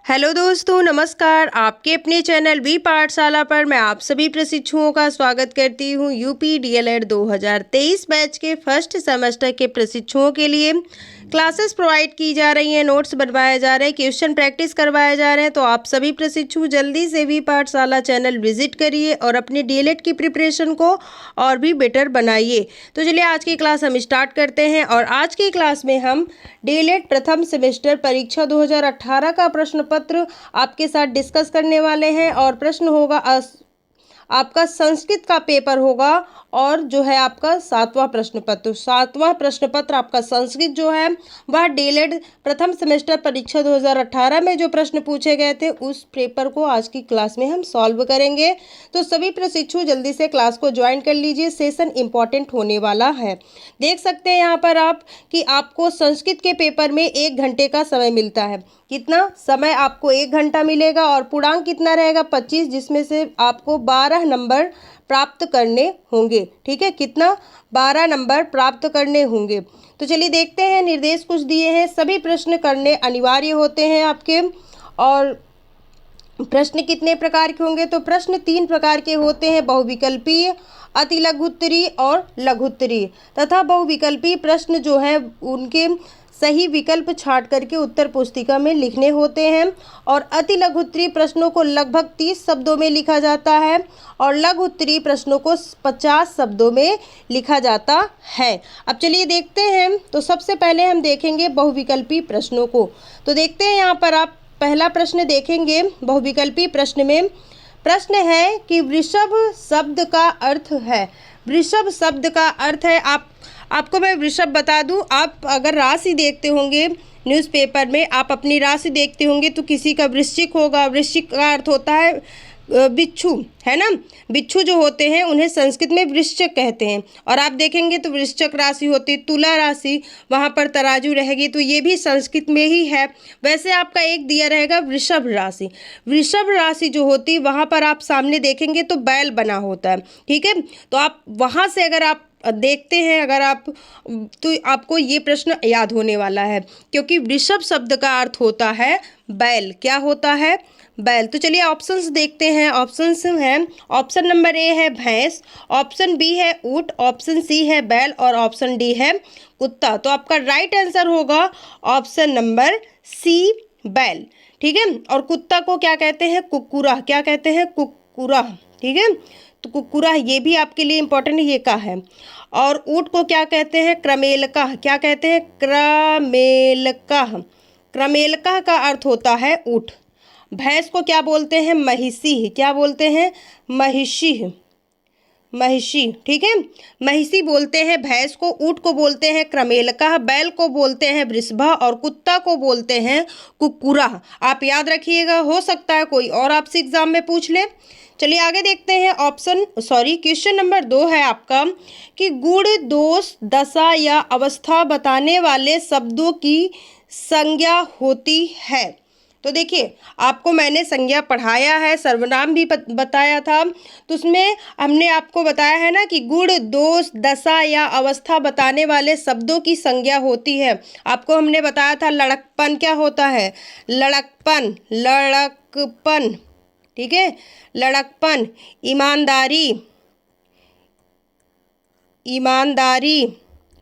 Hello दोस्तों, नमस्कार। आपके अपने चैनल वी पाठशाला पर मैं आप सभी प्रशिक्षुओं का स्वागत करती हूँ। यूपी डीएलएड 2023 बैच के फर्स्ट सेमेस्टर के प्रशिक्षुओं के लिए क्लासेस प्रोवाइड की जा रही हैं, नोट्स बनवाए जा रहे हैं, क्वेश्चन प्रैक्टिस करवाए जा रहे हैं। तो आप सभी प्रशिक्षु जल्दी से वी पाठशाला चैनल विजिट करिए और अपने डीएलएड की प्रिपरेशन को और भी बेटर बनाइए। तो चलिए आज की क्लास हम स्टार्ट करते हैं और आज की क्लास में हम डीएलएड प्रथम सेमेस्टर परीक्षा 2018 का प्रश्न पत्र आपके साथ डिस्कस करने वाले हैं। और प्रश्न होगा आपका संस्कृत का पेपर होगा और जो है आपका सातवां प्रश्न पत्र आपका संस्कृत जो है वह डीएलएड प्रथम सेमेस्टर परीक्षा 2018 में जो प्रश्न पूछे गए थे उस पेपर को आज की क्लास में हम सॉल्व करेंगे। तो सभी प्रशिक्षु जल्दी से क्लास को ज्वाइन कर लीजिए, सेशन इंपॉर्टेंट होने वाला है। देख सकते हैं यहाँ पर आप कि आपको संस्कृत के पेपर में 1 घंटे का समय मिलता है। कितना समय? आपको 1 घंटा मिलेगा और पूर्णांक कितना रहेगा? 25, जिसमें से आपको 12 नंबर प्राप्त करने होंगे। ठीक है, कितना? 12 नंबर प्राप्त करने होंगे। तो चलिए देखते हैं, निर्देश कुछ दिए हैं। सभी प्रश्न करने अनिवार्य होते हैं आपके। और प्रश्न कितने प्रकार के होंगे? तो प्रश्न 3 प्रकार के होते हैं, बहुविकल्पीय, अति लघुत्तरी और लघुत्तरी। तथा बहुविकल्पीय प्रश्न जो है उनके सही विकल्प छांट करके उत्तर पुस्तिका में लिखने होते हैं। और अति लघुत्तरी प्रश्नों को लगभग 30 शब्दों में लिखा जाता है और लघुत्तरी प्रश्नों को 50 शब्दों में लिखा जाता है। अब चलिए देखते हैं। तो सबसे पहले हम देखेंगे बहुविकल्पी प्रश्नों को। तो देखते हैं, यहाँ पर आप पहला प्रश्न देखेंगे। बहुविकल्पी प्रश्न में प्रश्न है कि वृषभ शब्द का अर्थ है। वृषभ शब्द का अर्थ है, आपको मैं वृषभ बता दूं, आप अगर राशि देखते होंगे न्यूज़पेपर में, आप अपनी राशि देखते होंगे तो किसी का वृश्चिक होगा। वृश्चिक का अर्थ होता है बिच्छू, है ना। बिच्छू जो होते हैं उन्हें संस्कृत में वृश्चिक कहते हैं। और आप देखेंगे तो वृश्चिक राशि होती है, तुला राशि, वहाँ पर तराजू रहेगी, तो ये भी संस्कृत में ही है। वैसे आपका एक दिया रहेगा वृषभ राशि। वृषभ राशि जो होती है वहाँ पर आप सामने देखेंगे तो बैल बना होता है। ठीक है, तो आप वहाँ से अगर आप देखते हैं तो आपको ये प्रश्न याद होने वाला है, क्योंकि वृषभ शब्द का अर्थ होता है बैल। क्या होता है? बैल। तो चलिए ऑप्शंस देखते हैं। ऑप्शंस हैं, ऑप्शन नंबर ए है भैंस, ऑप्शन बी है ऊंट, ऑप्शन सी है बैल और ऑप्शन डी है कुत्ता। तो आपका राइट आंसर होगा ऑप्शन नंबर सी, बैल। ठीक है, और कुत्ता को क्या कहते हैं? कुक्कुरा। क्या कहते हैं? कुक्कुरा। ठीक है, तो कुक्कुरा ये भी आपके लिए इंपॉर्टेंट ये का है। और ऊंट को क्या कहते हैं? क्रमेलका। क्या कहते हैं? क्रमेलका। क्रमेलका का अर्थ होता है ऊंट। भैंस को क्या बोलते हैं? महिषी। क्या बोलते हैं? महिषी। महिषी। ठीक है, महिषी बोलते हैं भैंस को। ऊंट को बोलते हैं क्रमेलका, बैल को बोलते हैं वृषभा और कुत्ता को बोलते हैं कुक्कुरा। आप याद रखिएगा, हो सकता है कोई और आपसे एग्जाम में पूछ ले। चलिए आगे देखते हैं। क्वेश्चन नंबर 2 है आपका कि गुण, दोष, दशा या अवस्था बताने वाले शब्दों की संज्ञा होती है। तो देखिए, आपको मैंने संज्ञा पढ़ाया है, सर्वनाम भी बताया था। तो उसमें हमने आपको बताया है ना कि गुण, दोष, दशा या अवस्था बताने वाले शब्दों की संज्ञा होती है। आपको हमने बताया था लड़कपन क्या होता है? लड़कपन, लड़कपन। ठीक है, लड़कपन। ईमानदारी, ईमानदारी,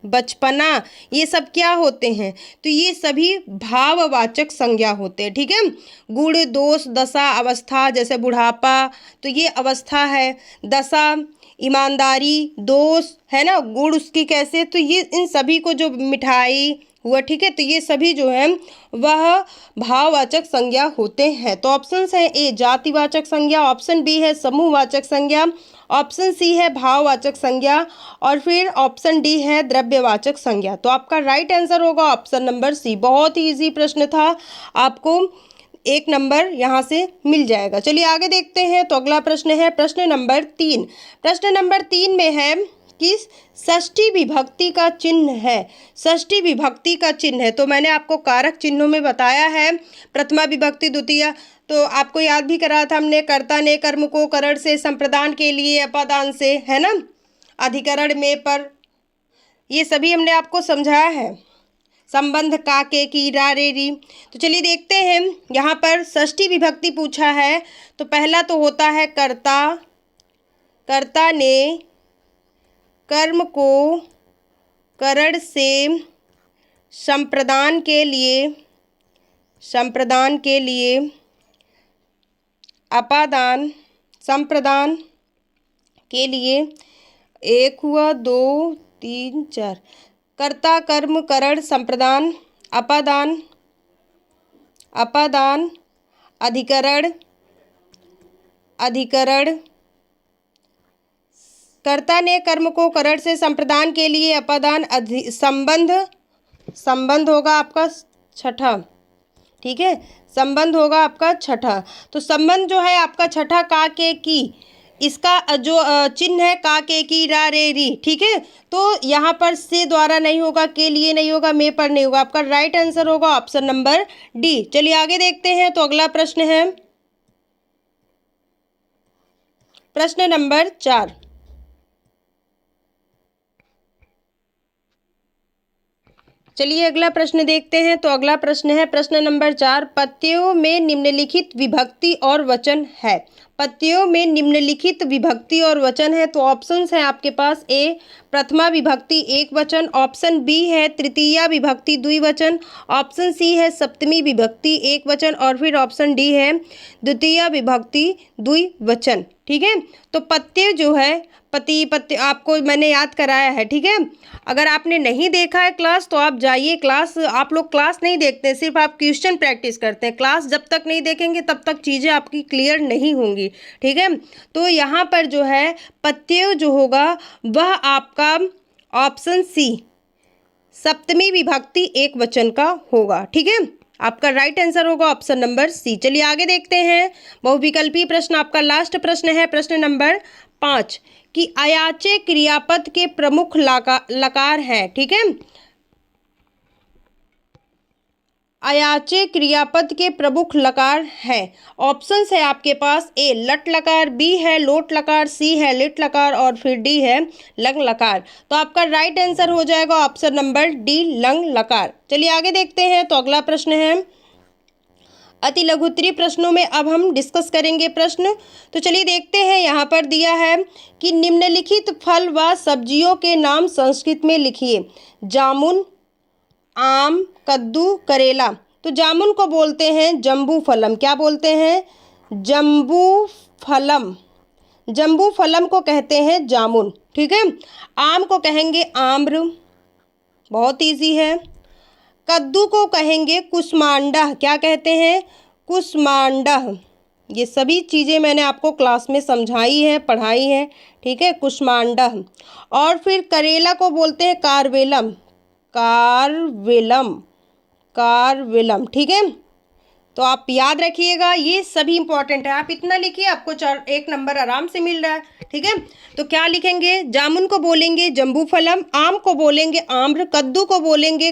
बचपना, ये सब क्या होते हैं? तो ये सभी भाववाचक संज्ञा होते हैं। ठीक है, गुण, दोष, दशा, अवस्था, जैसे बुढ़ापा तो ये अवस्था है, दशा ईमानदारी, दोष है ना, गुण उसकी कैसे, तो ये इन सभी को जो मिठाई हुआ, ठीक है, तो ये सभी जो है वह भाववाचक संज्ञा होते हैं। तो ऑप्शन है ए जातिवाचक संज्ञा, ऑप्शन बी है समूहवाचक संज्ञा, ऑप्शन सी है भाववाचक संज्ञा और फिर ऑप्शन डी है द्रव्यवाचक संज्ञा। तो आपका राइट आंसर होगा ऑप्शन नंबर सी। बहुत ही इजी प्रश्न था, आपको 1 नंबर यहाँ से मिल जाएगा। चलिए आगे देखते हैं। तो अगला प्रश्न है प्रश्न नंबर 3। प्रश्न नंबर 3 में है कि षष्ठी विभक्ति का चिन्ह है। षष्ठी विभक्ति का चिन्ह है, तो मैंने आपको कारक चिन्हों में बताया है, प्रथमा विभक्ति, द्वितीय। तो आपको याद भी कराया था हमने, कर्ता ने कर्म को करण से, संप्रदान के लिए अपादान से, है ना, अधिकरण में पर, ये सभी हमने आपको समझाया है। संबंध का के की रा रे री। तो चलिए देखते हैं, यहाँ पर षष्ठी विभक्ति पूछा है। तो पहला तो होता है कर्ता, कर्ता ने कर्म को करण से संप्रदान के लिए, संप्रदान के लिए अपादान, संप्रदान के लिए, एक हुआ, दो, तीन, चार, कर्ता कर्म करण संप्रदान, अपादान, अपादान, अधिकरण, अधिकरण, कर्ता ने कर्म को करण से संप्रदान के लिए अपादान, संबंध, संबंध होगा आपका छठा, ठीक है, संबंध होगा आपका छठा। तो संबंध जो है आपका छठा का के की, इसका जो चिन्ह है का के की रा रे री, ठीक है। तो यहाँ पर से द्वारा नहीं होगा, के लिए नहीं होगा, में पर नहीं होगा, आपका राइट आंसर होगा ऑप्शन नंबर डी। चलिए आगे देखते हैं। तो अगला प्रश्न है प्रश्न नंबर 4। चलिए अगला प्रश्न देखते हैं। तो अगला प्रश्न है प्रश्न नंबर 4। पद्यों में निम्नलिखित विभक्ति और वचन है। पद्यों में निम्नलिखित विभक्ति और वचन है। तो ऑप्शंस हैं आपके पास, ए प्रथमा विभक्ति एक वचन, ऑप्शन बी है तृतीया विभक्ति द्विवचन, ऑप्शन सी है सप्तमी विभक्ति एक वचन, और फिर ऑप्शन डी है द्वितीया विभक्ति द्विवचन, ठीक है। तो पद्य जो है, पति पत्य आपको मैंने याद कराया है, ठीक है। अगर आपने नहीं देखा है क्लास तो आप जाइए क्लास। आप लोग क्लास नहीं देखते, सिर्फ आप क्वेश्चन प्रैक्टिस करते हैं। क्लास जब तक नहीं देखेंगे तब तक चीज़ें आपकी क्लियर नहीं होंगी, ठीक है। तो यहाँ पर जो है पत्य जो होगा वह आपका ऑप्शन सी सप्तमी विभक्ति एक वचन का होगा, ठीक है। आपका राइट आंसर होगा ऑप्शन नंबर सी। चलिए आगे देखते हैं। बहुविकल्पीय प्रश्न आपका लास्ट प्रश्न है, प्रश्न नंबर 5 कि अयाचे क्रियापद के प्रमुख लकार हैं, ठीक है। अयाचे क्रियापद के प्रमुख लकार हैं। ऑप्शंस है आपके पास, ए लट लकार, बी है लोट लकार, सी है लिट लकार, और फिर डी है लंग लकार। तो आपका राइट आंसर हो जाएगा ऑप्शन नंबर डी लंग लकार। चलिए आगे देखते हैं। तो अगला प्रश्न है अति लघुत्तरीय प्रश्नों में अब हम डिस्कस करेंगे प्रश्न। तो चलिए देखते हैं। यहाँ पर दिया है कि निम्नलिखित फल व सब्जियों के नाम संस्कृत में लिखिए। जामुन, आम, कद्दू, करेला। तो जामुन को बोलते हैं जम्बू फलम। क्या बोलते हैं? जम्बू फलम। जम्बू फलम को कहते हैं जामुन, ठीक है। आम को कहेंगे आम्र, बहुत इजी है। कद्दू को कहेंगे कुष्मांडा। क्या कहते हैं? कुष्मांडा। ये सभी चीज़ें मैंने आपको क्लास में समझाई है, पढ़ाई है, ठीक है, कुष्मांडा। और फिर करेला को बोलते हैं कारवेलम, कारवेलम, कारवेलम, ठीक है। तो आप याद रखिएगा, ये सभी इंपॉर्टेंट है। आप इतना लिखिए, आपको 1 नंबर आराम से मिल रहा है, ठीक है। तो क्या लिखेंगे? जामुन को बोलेंगे जम्बू फलम, आम को बोलेंगे आम्र, कद्दू को बोलेंगे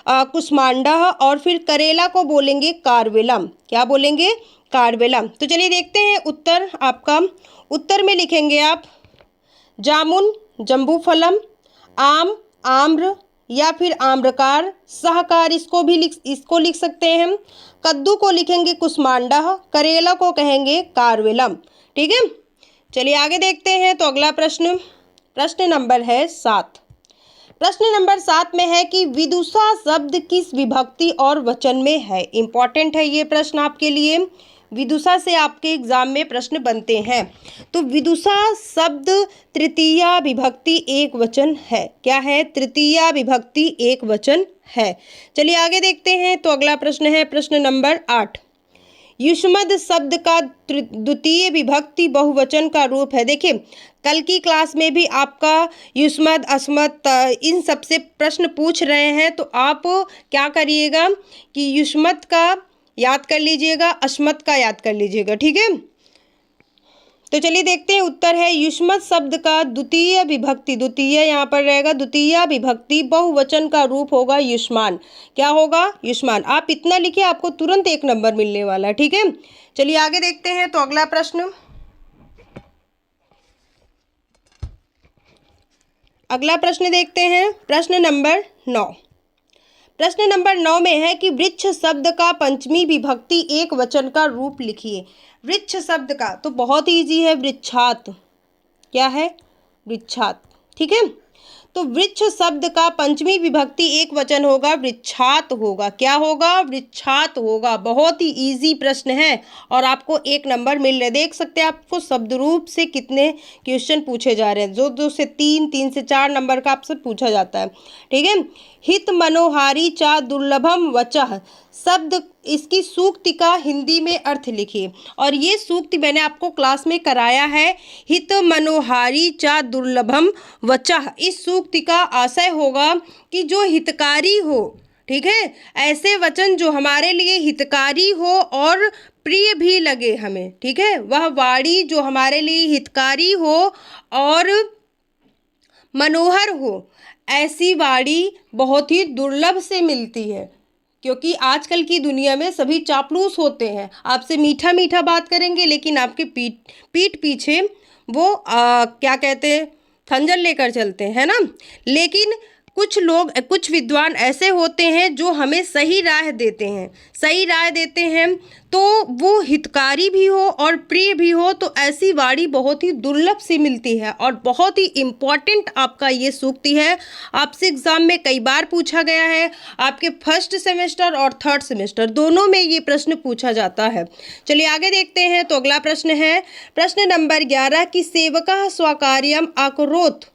कुष्मांडा, और फिर करेला को बोलेंगे कारवेलम। क्या बोलेंगे? कारवेलम। तो चलिए देखते हैं उत्तर। आपका उत्तर में लिखेंगे आप जामुन, जम्बू फलम, आम, आम्र, या फिर आम्रकार, सहकार, इसको लिख सकते हैं हम। कद्दू को लिखेंगे कुष्मांडा, करेला को कहेंगे कारवेलम, ठीक है। चलिए आगे देखते हैं। तो अगला प्रश्न, प्रश्न नंबर है 7। प्रश्न नंबर 7 में है कि विदुषा शब्द किस विभक्ति और वचन में है। इंपॉर्टेंट है ये प्रश्न आपके लिए। विदुषा से आपके एग्जाम में प्रश्न बनते हैं। तो विदुषा शब्द तृतीया विभक्ति एक वचन है। क्या है? तृतीया विभक्ति एक वचन है। चलिए आगे देखते हैं। तो अगला प्रश्न है प्रश्न नंबर 8। युष्मद शब्द का द्वितीय विभक्ति बहुवचन का रूप है। देखिए कल की क्लास में भी आपका युष्मद, अस्मद, इन सब से प्रश्न पूछ रहे हैं। तो आप क्या करिएगा कि युष्मद का याद कर लीजिएगा, अस्मद का याद कर लीजिएगा, ठीक है। तो चलिए देखते हैं उत्तर है युष्मद शब्द का द्वितीय विभक्ति, द्वितीय यहाँ पर रहेगा, द्वितीय विभक्ति बहुवचन का रूप होगा युष्मान। क्या होगा? युष्मान। आप इतना लिखिए, आपको तुरंत 1 नंबर मिलने वाला है, ठीक है। चलिए आगे देखते हैं। तो अगला प्रश्न, अगला प्रश्न देखते हैं प्रश्न नंबर 9। प्रश्न नंबर 9 में है कि वृक्ष शब्द का पंचमी विभक्ति एक वचन का रूप लिखिए। वृक्ष शब्द का तो बहुत इजी है, वृक्षात। क्या है? वृक्षात। ठीक है, तो वृक्ष शब्द का पंचमी विभक्ति एक वचन होगा, वृक्षात होगा। क्या होगा? वृक्षात होगा। बहुत ही इजी प्रश्न है और आपको 1 नंबर मिल रहे। देख सकते हैं आपको शब्द रूप से कितने क्वेश्चन पूछे जा रहे हैं। 2 से 3, 3 से 4 नंबर का आपसे पूछा जाता है। ठीक है, हित मनोहारी चा दुर्लभम वचः शब्द, इसकी सूक्ति का हिंदी में अर्थ लिखिए। और ये सूक्ति मैंने आपको क्लास में कराया है, हित मनोहारी चा दुर्लभम वचः। इस सूक्ति का आशय होगा कि जो हितकारी हो, ठीक है, ऐसे वचन जो हमारे लिए हितकारी हो और प्रिय भी लगे हमें, ठीक है, वह वाणी जो हमारे लिए हितकारी हो और मनोहर हो, ऐसी वाणी बहुत ही दुर्लभ से मिलती है। क्योंकि आजकल की दुनिया में सभी चापलूस होते हैं, आपसे मीठा मीठा बात करेंगे लेकिन आपके पीठ पीछे वो क्या कहते हैं, खंजर लेकर चलते हैं, है ना। लेकिन कुछ विद्वान ऐसे होते हैं जो हमें सही राह देते हैं, तो वो हितकारी भी हो और प्रिय भी हो, तो ऐसी वाणी बहुत ही दुर्लभ सी मिलती है और बहुत ही इम्पॉर्टेंट आपका ये सूक्ति है। आपसे एग्जाम में कई बार पूछा गया है, आपके फर्स्ट सेमेस्टर और थर्ड सेमेस्टर दोनों में ये प्रश्न पूछा जाता है। चलिए आगे देखते हैं। तो अगला प्रश्न है प्रश्न नंबर 11 की सेवका स्वकार्यम आकरोत,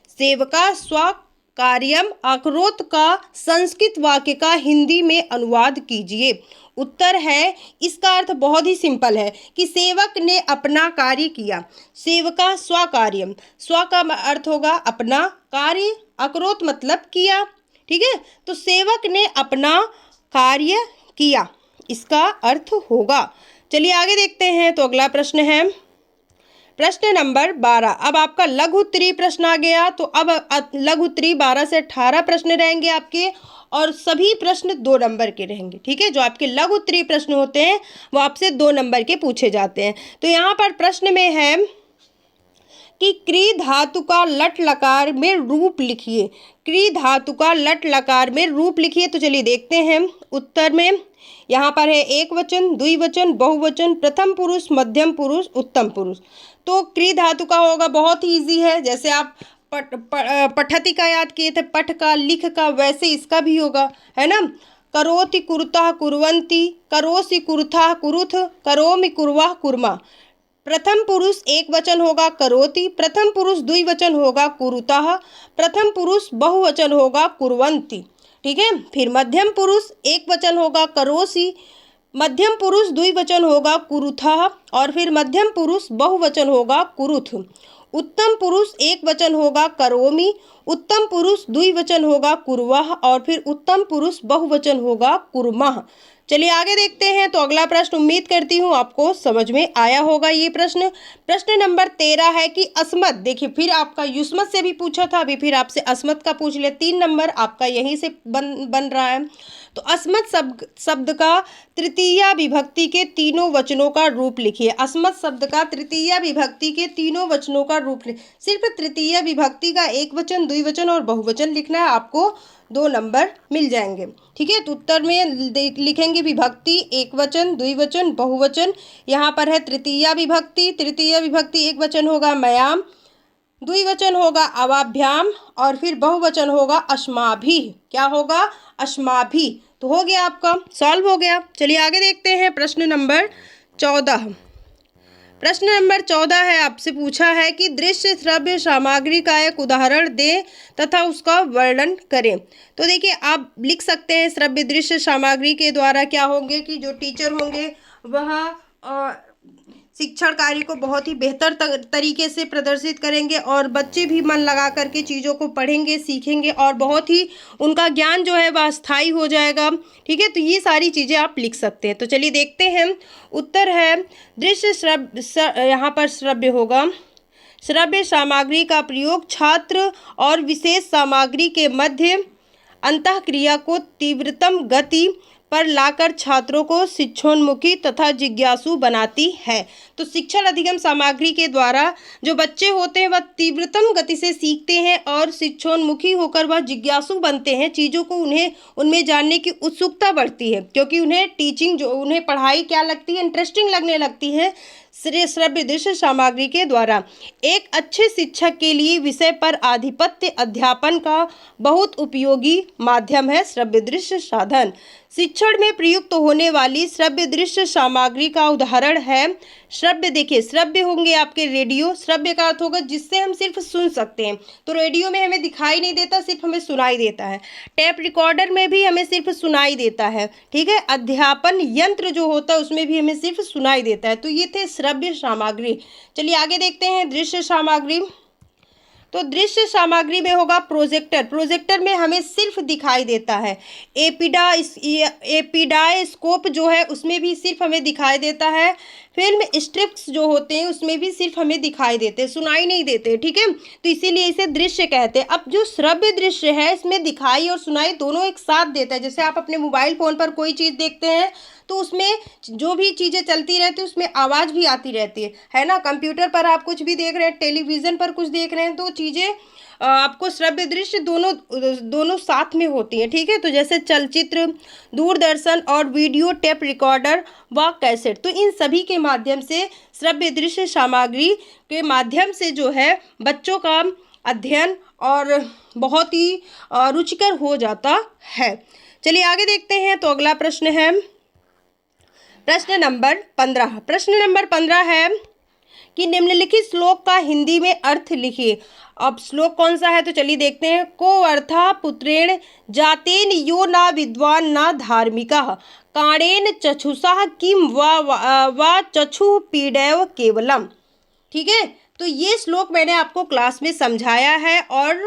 सेवका स्वकार्यम आकरोत का संस्कृत वाक्य का हिंदी में अनुवाद कीजिए। उत्तर है, इसका अर्थ बहुत ही सिंपल है कि सेवक ने अपना कार्य किया। सेवका स्वकार्यम, स्व का अर्थ होगा अपना, कार्य अकरोत मतलब किया। ठीक है, तो सेवक ने अपना कार्य किया, इसका अर्थ होगा। चलिए आगे देखते हैं। तो अगला प्रश्न है प्रश्न नंबर 12। अब आपका लघु उत्तरीय प्रश्न आ गया। तो अब लघु उत्तरीय 12 से 18 प्रश्न रहेंगे आपके और सभी प्रश्न 2 नंबर के रहेंगे। ठीक है, जो आपके लघु उत्तरीय प्रश्न होते हैं वो आपसे 2 नंबर के पूछे जाते हैं। तो यहाँ पर प्रश्न में है कि क्री धातु का लट लकार में रूप लिखिए। क्री धातु का लट लकार में रूप लिखिए। तो चलिए देखते हैं। उत्तर में यहाँ पर है एक वचन, द्विवचन, बहुवचन, प्रथम पुरुष, मध्यम पुरुष, उत्तम पुरुष। तो क्री धातु का होगा, बहुत ही ईजी है। जैसे आप पठति का याद किए थे, पठ का, लिख का, वैसे इसका भी होगा, है ना। करोति कुरुतः कुर्वन्ति, करोसि कुरुथः कुरुथ, करोमि कुर्वः कुर्मा। प्रथम पुरुष एक वचन होगा करोति, प्रथम पुरुष द्विवचन होगा कुरुतः, प्रथम पुरुष बहुवचन होगा कुर्वन्ति। ठीक है, फिर मध्यम पुरुष एक वचन होगा करोसि, मध्यम पुरुष द्विवचन होगा कुरुथः और फिर मध्यम पुरुष बहुवचन होगा कुरुथ। उत्तम पुरुष एक वचन होगा करोमि, उत्तम पुरुष द्विवचन होगा कुर्वः और फिर उत्तम पुरुष बहुवचन होगा कुर्मः। चलिए आगे देखते हैं। तो अगला प्रश्न उम्मीद करती हूँ आपको समझ में आया होगा ये प्रश्न। प्रश्न नंबर 13 है कि अस्मत्, देखिए फिर आपका युष्मत से भी पूछा था, अभी फिर आपसे अस्मत् का पूछ ले। 3 नंबर आपका यहीं से बन रहा है। तो अस्मत् शब्द का तृतीया विभक्ति के तीनों वचनों का रूप लिखिए। अस्मत् शब्द का तृतीया विभक्ति के तीनों वचनों का रूप लिखिए। सिर्फ तृतीया विभक्ति का एक वचन, द्विवचन और बहुवचन लिखना है, आपको 2 नंबर मिल जाएंगे। ठीक है, तो उत्तर में लिखेंगे विभक्ति एक वचन, द्विवचन, बहुवचन। यहाँ पर है तृतीया विभक्ति, तृतीया विभक्ति एक वचन होगा मयाम, द्विवचन होगा अवाभ्याम और फिर बहुवचन होगा अस्माभिः। क्या होगा? अस्माभिः। तो हो गया, आपका सॉल्व हो गया। चलिए आगे देखते हैं। प्रश्न नंबर 14। प्रश्न नंबर 14 है, आपसे पूछा है कि दृश्य श्रव्य सामग्री का एक उदाहरण दें तथा उसका वर्णन करें। तो देखिए आप लिख सकते हैं श्रव्य दृश्य सामग्री के द्वारा क्या होंगे कि जो टीचर होंगे वह शिक्षण कार्य को बहुत ही बेहतर तरीके से प्रदर्शित करेंगे और बच्चे भी मन लगा करके चीज़ों को पढ़ेंगे, सीखेंगे और बहुत ही उनका ज्ञान जो है वह स्थायी हो जाएगा। ठीक है, तो ये सारी चीज़ें आप लिख सकते हैं। तो चलिए देखते हैं। उत्तर है दृश्य श्रव्य, यहाँ पर श्रव्य होगा। श्रव्य सामग्री का प्रयोग छात्र और विशेष सामग्री के मध्य अंतःक्रिया को तीव्रतम गति पर लाकर छात्रों को शिक्षोन्मुखी तथा जिज्ञासु बनाती है। तो शिक्षण अधिगम सामग्री के द्वारा जो बच्चे होते हैं वह तीव्रतम गति से सीखते हैं और शिक्षोन्मुखी होकर वह जिज्ञासु बनते हैं। चीज़ों को उन्हें उनमें जानने की उत्सुकता बढ़ती है, क्योंकि उन्हें टीचिंग जो उन्हें पढ़ाई क्या लगती है, इंटरेस्टिंग लगने लगती है श्रव्य दृश्य सामग्री के द्वारा। एक अच्छे शिक्षक के लिए विषय पर आधिपत्य अध्यापन का बहुत उपयोगी माध्यम है श्रव्य दृश्य साधन। शिक्षण में प्रयुक्त होने वाली श्रव्य दृश्य सामग्री का उदाहरण है श्रव्य। देखिए, श्रव्य होंगे आपके रेडियो। श्रव्य का अर्थ होगा जिससे हम सिर्फ सुन सकते हैं, तो रेडियो में हमें दिखाई नहीं देता, सिर्फ हमें सुनाई देता है। टेप रिकॉर्डर में भी हमें सिर्फ सुनाई देता है, ठीक है। अध्यापन यंत्र जो होता है उसमें भी हमें सिर्फ सुनाई देता है। तो ये थे श्रव्य सामग्री। चलिए आगे देखते हैं दृश्य सामग्री। तो दृश्य सामग्री में होगा प्रोजेक्टर। प्रोजेक्टर में हमें सिर्फ दिखाई देता है। एपिडायस्कोप जो है उसमें भी सिर्फ हमें दिखाई देता है। फिल्म स्ट्रिप्स जो होते हैं उसमें भी सिर्फ हमें दिखाई देते हैं, सुनाई नहीं देते, ठीक है। तो इसीलिए इसे दृश्य कहते हैं। अब जो श्रव्य दृश्य है इसमें दिखाई और सुनाई दोनों एक साथ देता है। जैसे आप अपने मोबाइल फ़ोन पर कोई चीज़ देखते हैं तो उसमें जो भी चीज़ें चलती रहती है उसमें आवाज़ भी आती रहती है ना। कंप्यूटर पर आप कुछ भी देख रहे हैं, टेलीविज़न पर कुछ देख रहे हैं, तो चीज़ें आपको श्रव्य दृश्य दोनों साथ में होती हैं, ठीक है। तो जैसे चलचित्र, दूरदर्शन और वीडियो टेप रिकॉर्डर व कैसेट, तो इन सभी के माध्यम से श्रव्य दृश्य सामग्री के माध्यम से जो है बच्चों का अध्ययन और बहुत ही रुचिकर हो जाता है। चलिए आगे देखते हैं। तो अगला प्रश्न है प्रश्न नंबर 15। प्रश्न नंबर 15 है कि निम्नलिखित श्लोक का हिंदी में अर्थ लिखिए। अब श्लोक कौन सा है तो चलिए देखते हैं। को अर्था पुत्रेण जातेन यो ना विद्वान ना धार्मिका काणेन चक्षुषा किम वा चक्षु पीडैव केवलम, ठीक है। तो ये श्लोक मैंने आपको क्लास में समझाया है और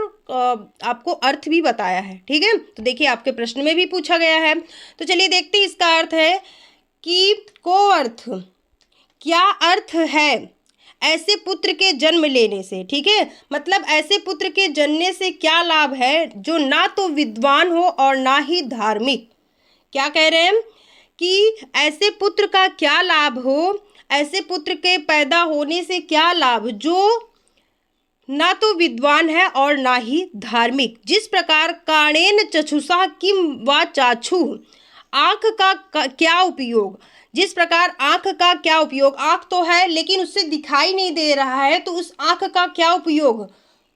आपको अर्थ भी बताया है, ठीक है। तो देखिए आपके प्रश्न में भी पूछा गया है। तो चलिए देखते हैं। इसका अर्थ है कि को अर्थ, क्या अर्थ है ऐसे पुत्र के जन्म लेने से, ठीक है। मतलब ऐसे पुत्र के जन्मने से क्या लाभ है जो ना तो विद्वान हो और ना ही धार्मिक। क्या कह रहे हैं कि ऐसे पुत्र का क्या लाभ हो, ऐसे पुत्र के पैदा होने से क्या लाभ जो ना तो विद्वान है और ना ही धार्मिक। जिस प्रकार काणेन चक्षुषा किम वा चाक्षु, आँख का क्या उपयोग, जिस प्रकार आँख का क्या उपयोग, आँख तो है लेकिन उससे दिखाई नहीं दे रहा है, तो उस आँख का क्या उपयोग,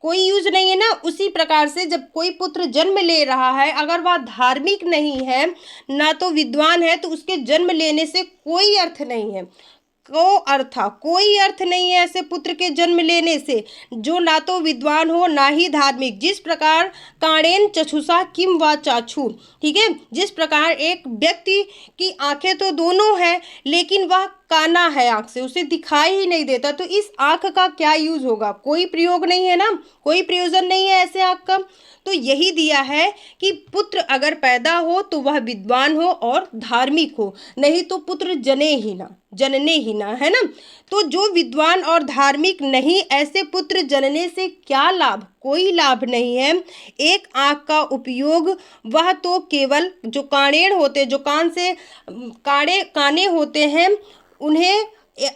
कोई यूज नहीं है ना। उसी प्रकार से जब कोई पुत्र जन्म ले रहा है, अगर वह धार्मिक नहीं है ना तो विद्वान है, तो उसके जन्म लेने से कोई अर्थ नहीं है। को अर्था, कोई अर्थ नहीं है ऐसे पुत्र के जन्म लेने से जो ना तो विद्वान हो ना ही धार्मिक। जिस प्रकार काणेन चक्षुषा किम वा चाक्षु, ठीक है। जिस प्रकार एक व्यक्ति की आंखें तो दोनों हैं लेकिन वह काना है, आंख से उसे दिखाई ही नहीं देता, तो इस आंख का क्या यूज होगा, कोई प्रयोग नहीं है ना, कोई प्रयोजन नहीं है ऐसे आंख का। तो यही दिया है कि पुत्र अगर पैदा हो तो वह विद्वान हो और धार्मिक हो, नहीं तो पुत्र जनने ही ना, है ना। तो जो विद्वान और धार्मिक नहीं, ऐसे पुत्र जनने से क्या लाभ, कोई लाभ नहीं है। एक आँख का उपयोग वह तो केवल जो काणेण होते, जो कान से काने होते हैं, उन्हें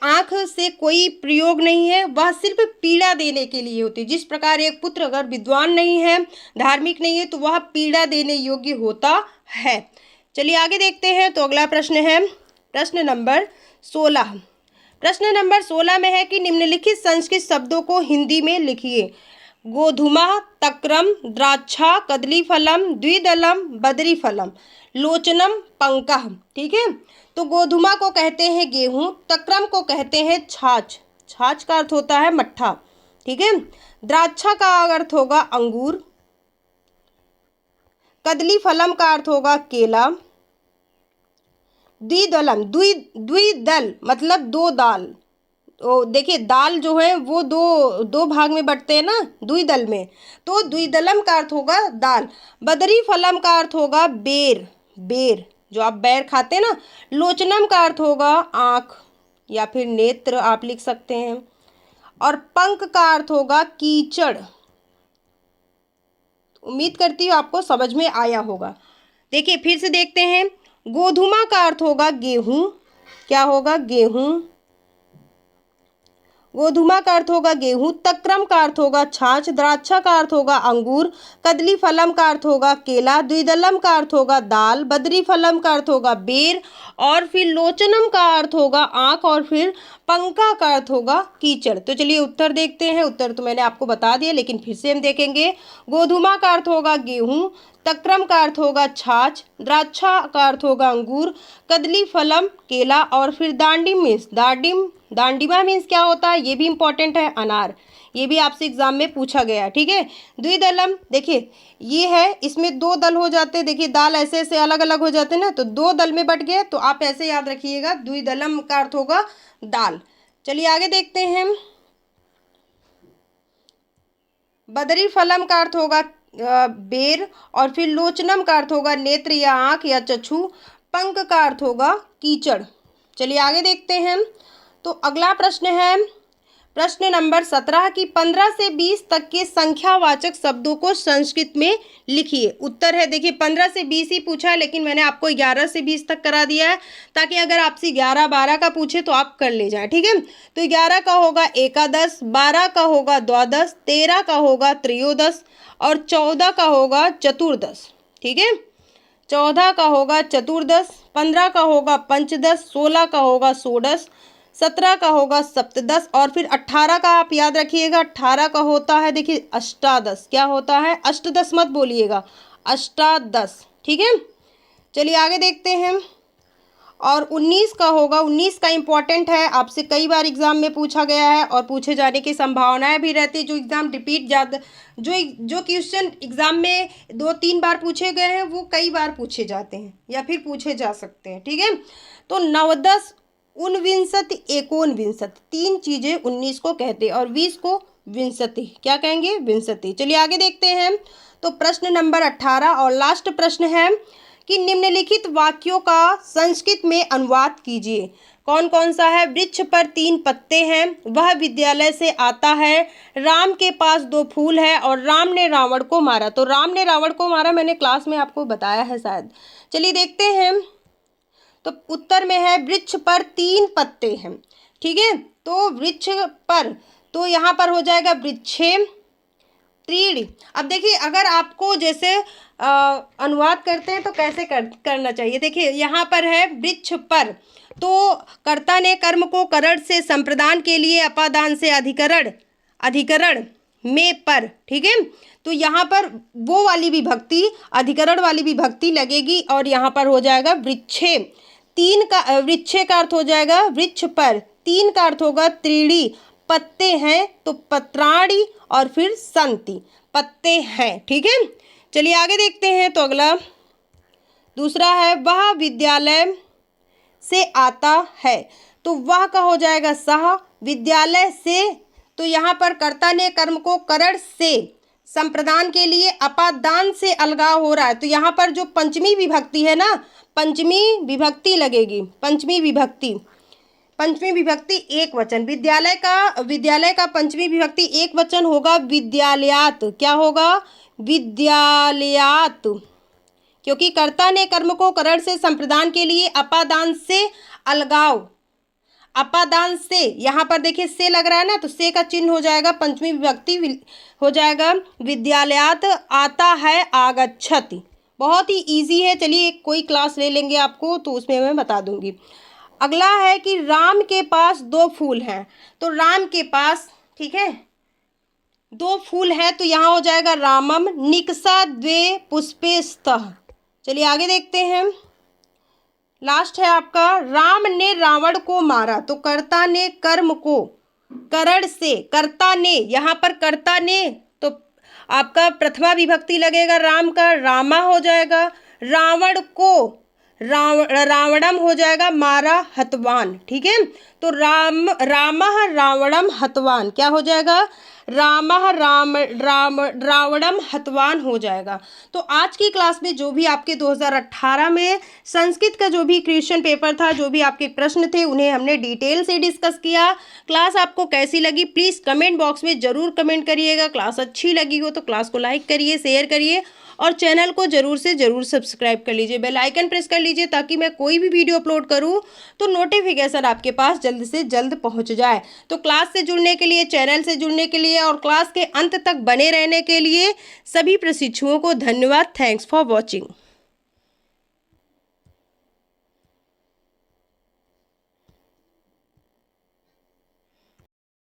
आँख से कोई प्रयोग नहीं है, वह सिर्फ पीड़ा देने के लिए होती है। जिस प्रकार एक पुत्र अगर विद्वान नहीं है, धार्मिक नहीं है, तो वह पीड़ा देने योग्य होता है। चलिए आगे देखते हैं। तो अगला प्रश्न है प्रश्न नंबर 16। प्रश्न नंबर 16 में है कि निम्नलिखित संस्कृत शब्दों को हिंदी में लिखिए। गोधुमा, तक्रम, द्राक्षा, कदलीफलम, द्विदलम, बदरीफलम, लोचनम, पंकः, ठीक है। तो गोधुमा को कहते हैं गेहूं, तक्रम को कहते हैं छाछ, छाछ का अर्थ होता है मट्ठा, ठीक है। द्राक्षा का अर्थ होगा अंगूर, कदलीफलम का अर्थ होगा केला, द्विदलम, द्विदल मतलब दो दाल। तो देखिए दाल जो है वो दो भाग में बंटते हैं ना द्विदल में, तो द्विदलम का अर्थ होगा दाल। बदरी फलम का अर्थ होगा बेर जो आप बैर खाते हैं ना। लोचनम का अर्थ होगा आँख या फिर नेत्र आप लिख सकते हैं। और पंख का अर्थ होगा कीचड़। उम्मीद करती हूँ आपको समझ में आया होगा। देखिए फिर से देखते हैं। गोधुमा का अर्थ होगा गेहूं, क्या होगा, गेहूं। गोधुमा का अर्थ होगा गेहूं, तक्रम का अर्थ होगा छाछ, द्राक्षा का अर्थ होगा अंगूर, कदली फलम का अर्थ होगा केला, द्विदलम का अर्थ होगा दाल, बद्री फलम का अर्थ होगा बेर, और फिर लोचनम का अर्थ होगा आंख, और फिर पंका का अर्थ होगा कीचड़। तो चलिए उत्तर देखते हैं। उत्तर तो मैंने आपको बता दिया, लेकिन फिर से हम देखेंगे। गोधुमा का अर्थ होगा गेहूं, तक्रम का अर्थ होगा छाछ, द्राक्षा का अर्थ होगा अंगूर, कदली फलम केला, और फिर दांडिम मीन्स दांडिमा मीन्स क्या होता है, ये भी इंपॉर्टेंट है, अनार। ये भी आपसे एग्जाम में पूछा गया है, ठीक है। द्विदलम, देखिए ये है, इसमें दो दल हो जाते हैं, देखिए दाल ऐसे ऐसे अलग अलग हो जाते हैं ना, तो दो दल में बट गए, तो आप ऐसे याद रखिएगा, द्विदलम का अर्थ होगा दाल। चलिए आगे देखते हैं। बदरी फलम का अर्थ होगा बेर, और फिर लोचनम का अर्थ होगा नेत्र या आंख या चक्षु, पंख का अर्थ होगा कीचड़। चलिए आगे देखते हैं। तो अगला प्रश्न है प्रश्न नंबर 17 की 15 से 20 तक के संख्यावाचक शब्दों को संस्कृत में लिखिए। उत्तर है, देखिए 15 से 20 ही पूछा है, लेकिन मैंने आपको 11 से 20 तक करा दिया है, ताकि अगर आपसे 11 12 का पूछे तो आप कर ले जाएं, ठीक है। तो 11 का होगा एकादश, 12 का होगा द्वादश, 13 का होगा त्रयोदश, और 14 का होगा चतुर्दश, ठीक है। 14 का होगा चतुर्दश, 15 का होगा पंचदश, 16 का होगा षोडश, 17 का होगा सप्तदश, और फिर 18 का आप याद रखिएगा, 18 का होता है, देखिए अष्टादश। क्या होता है, अष्टदश मत बोलिएगा, अष्टादश, ठीक है। चलिए आगे देखते हैं। और 19 का होगा, 19 का इम्पॉर्टेंट है, आपसे कई बार एग्जाम में पूछा गया है, और पूछे जाने की संभावनाएं भी रहती है। जो एग्जाम रिपीट ज़्यादा, जो क्वेश्चन एग्जाम में 2-3 बार पूछे गए हैं, वो कई बार पूछे जाते हैं या फिर पूछे जा सकते हैं, ठीक है। तो नवदश, ऊनविंशति, एकोनविंशति, 3 चीज़ें 19 को कहते हैं, और 20 को विंशति, क्या कहेंगे, विंशति। चलिए आगे देखते हैं। तो प्रश्न नंबर 18 और लास्ट प्रश्न है कि निम्नलिखित वाक्यों का संस्कृत में अनुवाद कीजिए। कौन कौन सा है, वृक्ष पर 3 पत्ते हैं, वह विद्यालय से आता है, राम के पास 2 फूल है, और राम ने रावण को मारा। तो राम ने रावण को मारा मैंने क्लास में आपको बताया है शायद। चलिए देखते हैं। तो उत्तर में है वृक्ष पर 3 पत्ते हैं, ठीक है। तो वृक्ष पर, तो यहाँ पर हो जाएगा वृक्षे त्रीणि। अब देखिए, अगर आपको जैसे अनुवाद करते हैं तो कैसे करना चाहिए। देखिए यहाँ पर है वृक्ष पर, तो कर्ता ने कर्म को करण से संप्रदान के लिए अपादान से अधिकरण में पर, ठीक है। तो यहाँ पर वो वाली विभक्ति, अधिकरण वाली विभक्ति लगेगी, और यहाँ पर हो जाएगा वृक्षे। 3 का वृक्षे का अर्थ हो जाएगा वृक्ष पर, 3 का अर्थ होगा त्रीणी, पत्ते हैं तो पत्राणी, और फिर संति, पत्ते हैं, ठीक है। चलिए आगे देखते हैं। तो अगला दूसरा है वह विद्यालय से आता है, तो वह का हो जाएगा सह, विद्यालय से, तो यहाँ पर कर्ता ने कर्म को करण से संप्रदान के लिए अपादान से अलगाव हो रहा है, तो यहाँ पर जो पंचमी विभक्ति है ना, पंचमी विभक्ति लगेगी, पंचमी विभक्ति एक वचन। विद्यालय का पंचमी विभक्ति एक वचन होगा विद्यालयात। क्या होगा, विद्यालयात, क्योंकि कर्ता ने कर्म को करण से संप्रदान के लिए अपादान से अलगाव, अपादान से, यहाँ पर देखिए से लग रहा है ना, तो से का चिन्ह हो जाएगा पंचमी विभक्ति हो जाएगा विद्यालयात, आता है आगच्छति। बहुत ही इजी है, चलिए कोई क्लास ले लेंगे आपको तो उसमें मैं बता दूंगी। अगला है कि राम के पास 2 फूल हैं, तो राम के पास, ठीक है, 2 फूल है, तो यहाँ हो जाएगा रामम, निकषा द्वे पुष्पे स्तः। चलिए आगे देखते हैं। लास्ट है आपका राम ने रावण को मारा, तो कर्ता ने कर्म को करण से, कर्ता ने, यहाँ पर कर्ता ने, तो आपका प्रथमा विभक्ति लगेगा राम का, रामा हो जाएगा, रावण को रावणम हो जाएगा, मारा हतवान, ठीक है। तो रामः रावणम हतवान, क्या हो जाएगा, रामः रावणम हतवान हो जाएगा। तो आज की क्लास में जो भी आपके 2018 में संस्कृत का जो भी क्वेश्चन पेपर था, जो भी आपके प्रश्न थे, उन्हें हमने डिटेल से डिस्कस किया। क्लास आपको कैसी लगी प्लीज़ कमेंट बॉक्स में ज़रूर कमेंट करिएगा। क्लास अच्छी लगी हो तो क्लास को लाइक करिए, शेयर करिए, और चैनल को जरूर से जरूर सब्सक्राइब कर लीजिए, बेल आइकन प्रेस कर लीजिए ताकि मैं कोई भी वीडियो अपलोड करूं तो नोटिफिकेशन आपके पास जल्द से जल्द पहुंच जाए। तो क्लास से जुड़ने के लिए, चैनल से जुड़ने के लिए और क्लास के अंत तक बने रहने के लिए सभी प्रशिक्षुओं को धन्यवाद। Thanks for watching.